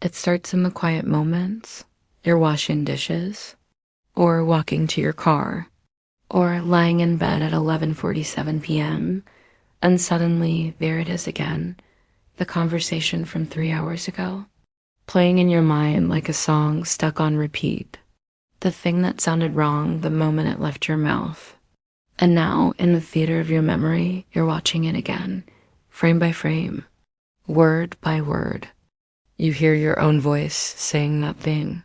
It starts in the quiet moments. You're washing dishes, or walking to your car, or lying in bed at 11:47 p.m., and suddenly there it is again, the conversation from 3 hours ago, playing in your mind like a song stuck on repeat. The thing that sounded wrong the moment it left your mouth. And now, in the theater of your memory, you're watching it again, frame by frame, word by word. You hear your own voice saying that thing,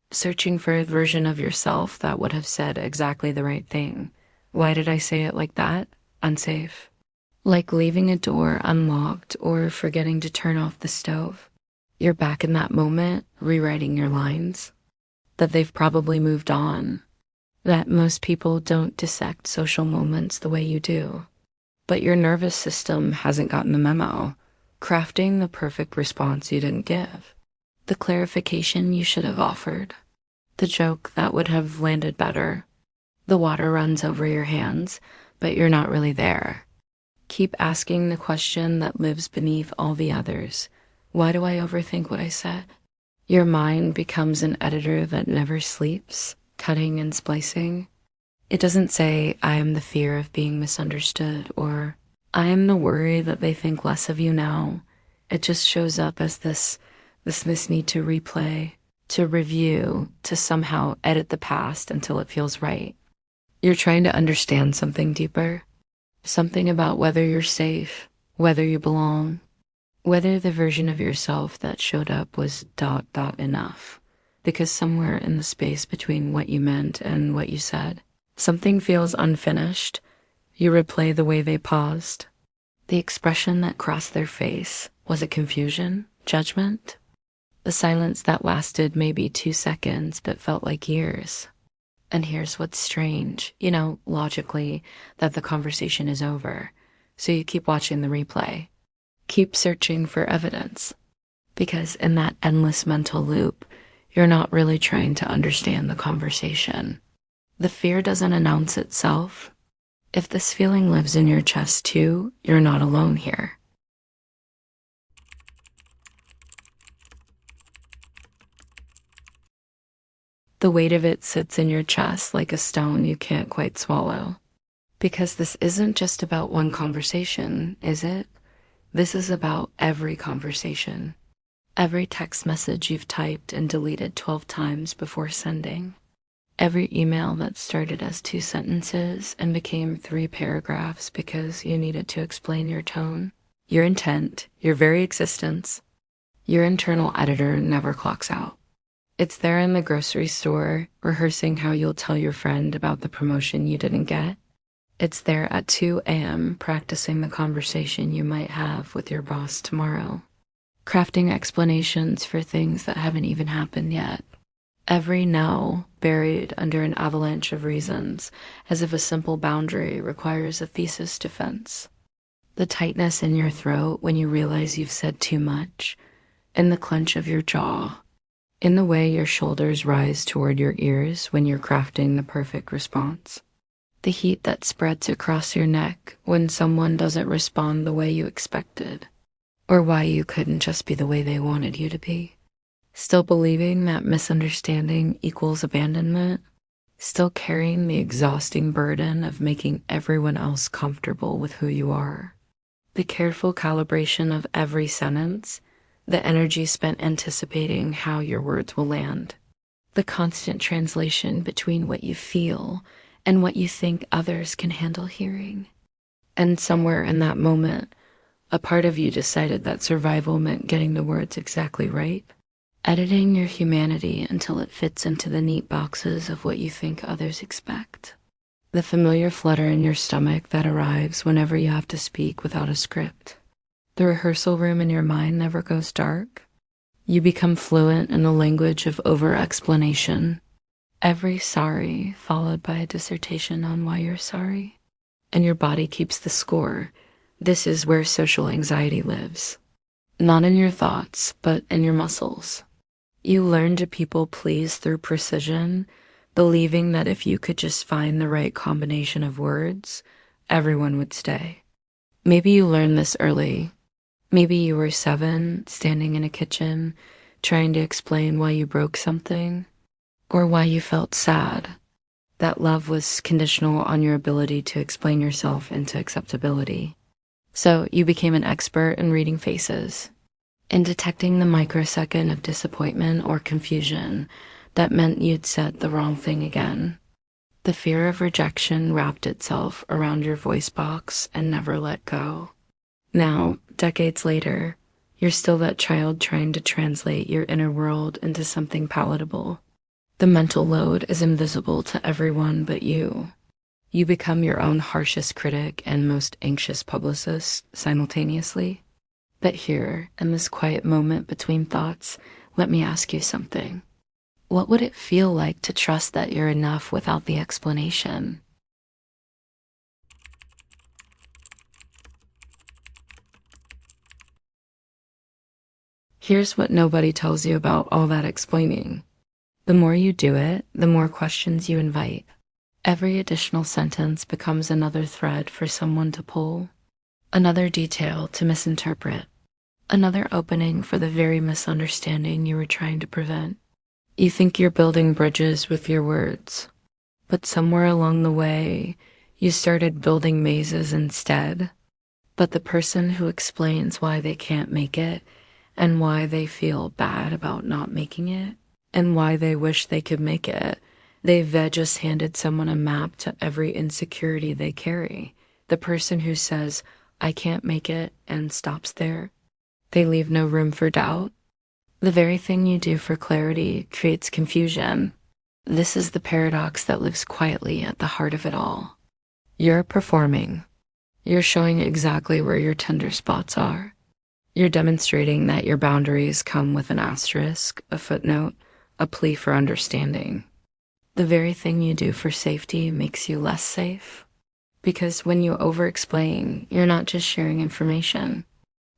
searching for a version of yourself that would have said exactly the right thing. Why did I say it like that? Unsafe. Like leaving a door unlocked or forgetting to turn off the stove. You're back in that moment, rewriting your lines. That they've probably moved on. That most people don't dissect social moments the way you do. But your nervous system hasn't gotten the memo, crafting the perfect response you didn't give. The clarification you should have offered. The joke that would have landed better. The water runs over your hands, but you're not really there. Keep asking the question that lives beneath all the others. Why do I overthink what I said? Your mind becomes an editor that never sleeps, cutting and splicing. It doesn't say, I am the fear of being misunderstood, or I am the worry that they think less of you now. It just shows up as this need to replay, to review, to somehow edit the past until it feels right. You're trying to understand something deeper, something about whether you're safe, whether you belong, whether the version of yourself that showed up was ... enough. Because somewhere in the space between what you meant and what you said, something feels unfinished. You replay the way they paused. The expression that crossed their face. Was it confusion? Judgment? The silence that lasted maybe 2 seconds but felt like years. And here's what's strange. Logically, that the conversation is over. So you keep watching the replay. Keep searching for evidence. Because in that endless mental loop, you're not really trying to understand the conversation. The fear doesn't announce itself. If this feeling lives in your chest too, you're not alone here. The weight of it sits in your chest like a stone you can't quite swallow. Because this isn't just about one conversation, is it? This is about every conversation. Every text message you've typed and deleted 12 times before sending. Every email that started as 2 sentences and became 3 paragraphs because you needed to explain your tone, your intent, your very existence. Your internal editor never clocks out. It's there in the grocery store, rehearsing how you'll tell your friend about the promotion you didn't get. It's there at 2 a.m. practicing the conversation you might have with your boss tomorrow. Crafting explanations for things that haven't even happened yet. Every no buried under an avalanche of reasons, as if a simple boundary requires a thesis defense. The tightness in your throat when you realize you've said too much, in the clench of your jaw, in the way your shoulders rise toward your ears when you're crafting the perfect response. The heat that spreads across your neck when someone doesn't respond the way you expected, or why you couldn't just be the way they wanted you to be. Still believing that misunderstanding equals abandonment, still carrying the exhausting burden of making everyone else comfortable with who you are. The careful calibration of every sentence, the energy spent anticipating how your words will land, the constant translation between what you feel and what you think others can handle hearing. And somewhere in that moment, a part of you decided that survival meant getting the words exactly right, editing your humanity until it fits into the neat boxes of what you think others expect. The familiar flutter in your stomach that arrives whenever you have to speak without a script. The rehearsal room in your mind never goes dark. You become fluent in the language of over-explanation. Every sorry followed by a dissertation on why you're sorry. And your body keeps the score. This is where social anxiety lives. Not in your thoughts, but in your muscles. You learn to people please through precision, believing that if you could just find the right combination of words, everyone would stay. Maybe you learned this early. Maybe you were 7, standing in a kitchen, trying to explain why you broke something or why you felt sad. That love was conditional on your ability to explain yourself into acceptability. So you became an expert in reading faces, in detecting the microsecond of disappointment or confusion that meant you'd said the wrong thing again. The fear of rejection wrapped itself around your voice box and never let go. Now, decades later, you're still that child trying to translate your inner world into something palatable. The mental load is invisible to everyone but you. You become your own harshest critic and most anxious publicist simultaneously. But here, in this quiet moment between thoughts, let me ask you something. What would it feel like to trust that you're enough without the explanation? Here's what nobody tells you about all that explaining. The more you do it, the more questions you invite. Every additional sentence becomes another thread for someone to pull, another detail to misinterpret, another opening for the very misunderstanding you were trying to prevent. You think you're building bridges with your words, but somewhere along the way, you started building mazes instead. But the person who explains why they can't make it and why they feel bad about not making it and why they wish they could make it, they've just handed someone a map to every insecurity they carry. The person who says, I can't make it, and stops there. They leave no room for doubt. The very thing you do for clarity creates confusion. This is the paradox that lives quietly at the heart of it all. You're performing. You're showing exactly where your tender spots are. You're demonstrating that your boundaries come with an asterisk, a footnote, a plea for understanding. The very thing you do for safety makes you less safe. Because when you over-explain, you're not just sharing information.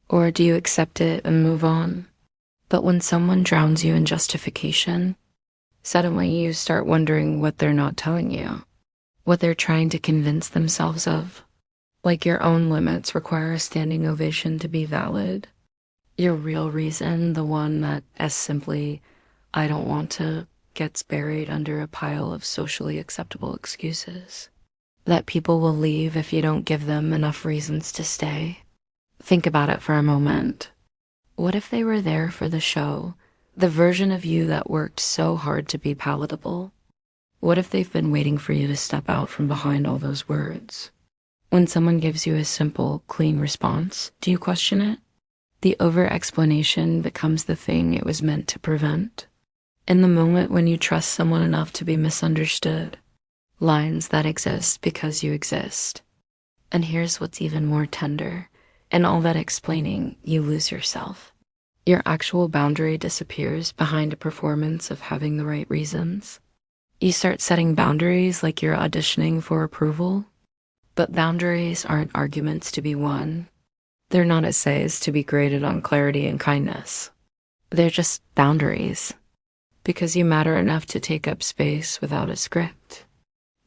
Or do you accept it and move on? But when someone drowns you in justification, suddenly you start wondering what they're not telling you, what they're trying to convince themselves of. Like your own limits require a standing ovation to be valid. Your real reason, the one that, as simply, I don't want to, gets buried under a pile of socially acceptable excuses. That people will leave if you don't give them enough reasons to stay. Think about it for a moment. What if they were there for the show, the version of you that worked so hard to be palatable? What if they've been waiting for you to step out from behind all those words? When someone gives you a simple, clean response, do you question it? The over-explanation becomes the thing it was meant to prevent. In the moment when you trust someone enough to be misunderstood, lines that exist because you exist. And here's what's even more tender. In all that explaining, you lose yourself. Your actual boundary disappears behind a performance of having the right reasons. You start setting boundaries like you're auditioning for approval. But boundaries aren't arguments to be won. They're not essays to be graded on clarity and kindness. They're just boundaries. Because you matter enough to take up space without a script.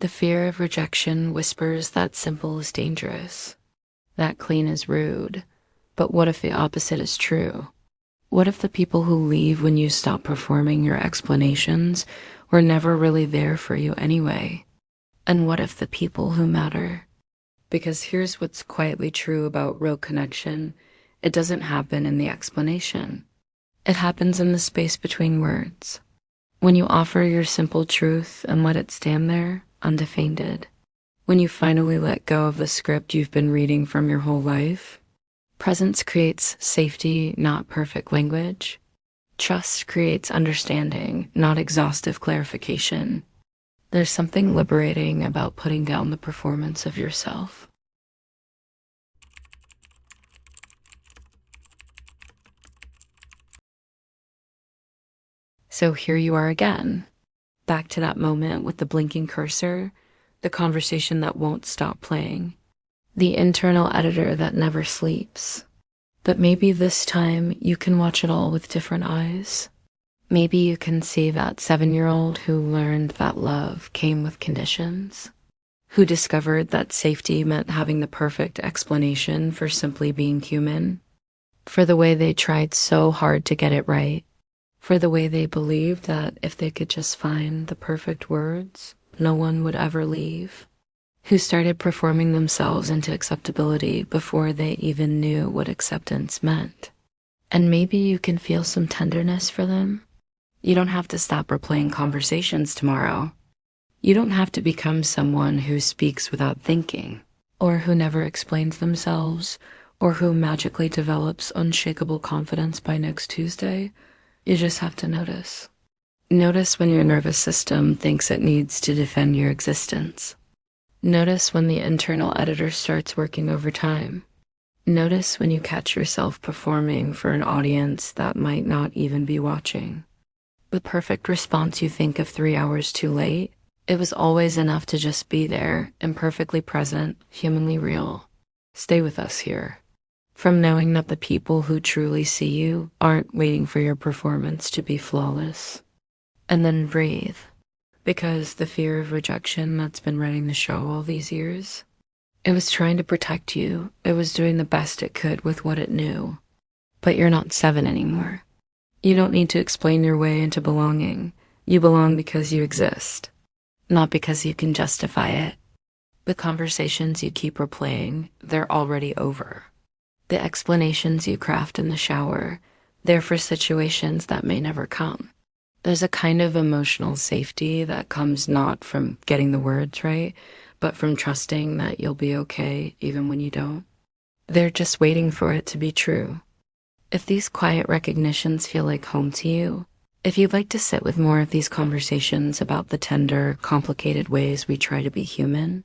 The fear of rejection whispers that simple is dangerous. That clean is rude. But what if the opposite is true? What if the people who leave when you stop performing your explanations were never really there for you anyway? And what if the people who matter? Because here's what's quietly true about real connection. It doesn't happen in the explanation. It happens in the space between words. When you offer your simple truth and let it stand there, undefended. When you finally let go of the script you've been reading from your whole life. Presence creates safety, not perfect language. Trust creates understanding, not exhaustive clarification. There's something liberating about putting down the performance of yourself. So here you are again, back to that moment with the blinking cursor, the conversation that won't stop playing, the internal editor that never sleeps. But maybe this time you can watch it all with different eyes. Maybe you can see that 7-year-old who learned that love came with conditions, who discovered that safety meant having the perfect explanation for simply being human, for the way they tried so hard to get it right, for the way they believed that if they could just find the perfect words, no one would ever leave, who started performing themselves into acceptability before they even knew what acceptance meant. And maybe you can feel some tenderness for them. You don't have to stop replaying conversations tomorrow. You don't have to become someone who speaks without thinking, or who never explains themselves, or who magically develops unshakable confidence by next Tuesday. You just have to notice. Notice when your nervous system thinks it needs to defend your existence. Notice when the internal editor starts working overtime. Notice when you catch yourself performing for an audience that might not even be watching. The perfect response you think of 3 hours too late, it was always enough to just be there, imperfectly present, humanly real. Stay with us here. From knowing that the people who truly see you aren't waiting for your performance to be flawless. And then breathe. Because the fear of rejection that's been running the show all these years, it was trying to protect you. It was doing the best it could with what it knew. But you're not 7 anymore. You don't need to explain your way into belonging. You belong because you exist, not because you can justify it. The conversations you keep replaying, they're already over. The explanations you craft in the shower, they're for situations that may never come. There's a kind of emotional safety that comes not from getting the words right, but from trusting that you'll be okay even when you don't. They're just waiting for it to be true. If these quiet recognitions feel like home to you, if you'd like to sit with more of these conversations about the tender, complicated ways we try to be human,